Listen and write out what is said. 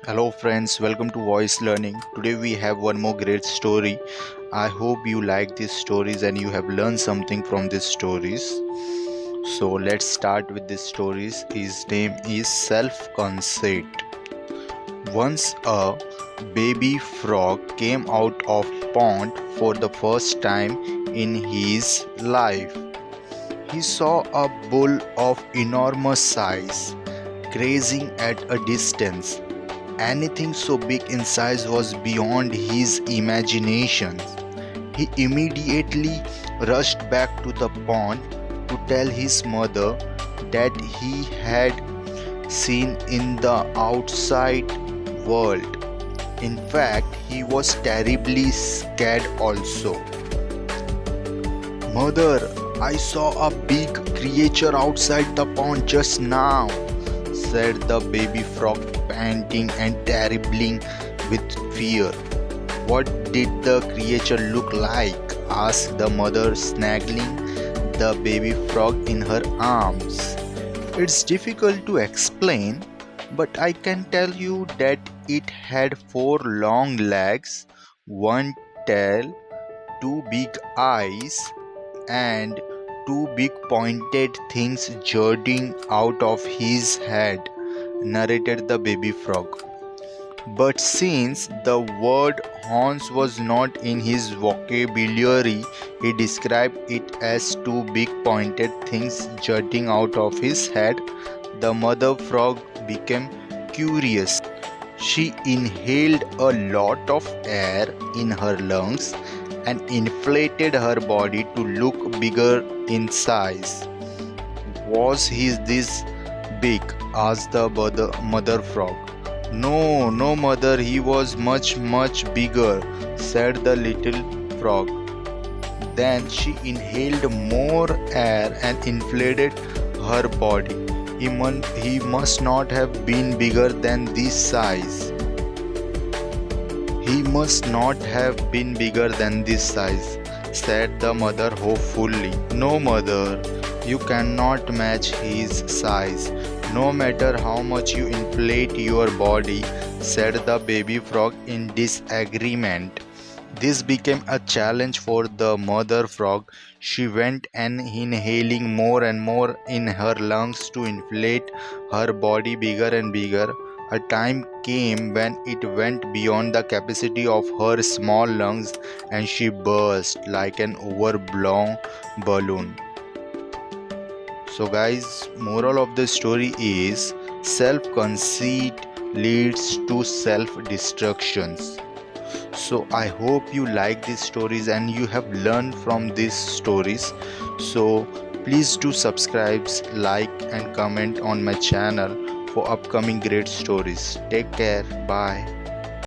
Hello friends, welcome to Voice Learning. Today we have one more great story. I hope you like these stories and you have learned something from these stories. So let's start with these stories. His name is Conceit. Once a baby frog came out of pond for the first time in his life. He saw a bull of enormous size grazing at a distance. Anything so big in size was beyond his imagination. He immediately rushed back to the pond to tell his mother that he had seen in the outside world. In fact, he was terribly scared also. Mother, I saw a big creature outside the pond just now, said the baby frog, panting and trembling with fear. What did the creature look like? Asked the mother, snuggling the baby frog in her arms. It's difficult to explain, but I can tell you that it had 4 long legs, one tail, 2 big eyes, and 2 big pointed things jutting out of his head, narrated the baby frog. But since the word horns was not in his vocabulary, he described it as 2 big pointed things jutting out of his head. The mother frog became curious. She inhaled a lot of air in her lungs and inflated her body to look bigger in size. Was he this big? Asked the mother frog. No, no, mother, he was much, much bigger, said the little frog. Then she inhaled more air and inflated her body. He must not have been bigger than this size. He must not have been bigger than this size, said the mother hopefully. No, mother, you cannot match his size, no matter how much you inflate your body, said the baby frog in disagreement. This became a challenge for the mother frog. She went on inhaling more and more in her lungs to inflate her body bigger and bigger. A time came when it went beyond the capacity of her small lungs and she burst like an overblown balloon. So guys, moral of the story is self-conceit leads to self-destructions. So I hope you like these stories and you have learned from these stories. So please do subscribe, like and comment on my channel for upcoming great stories. Take care. Bye.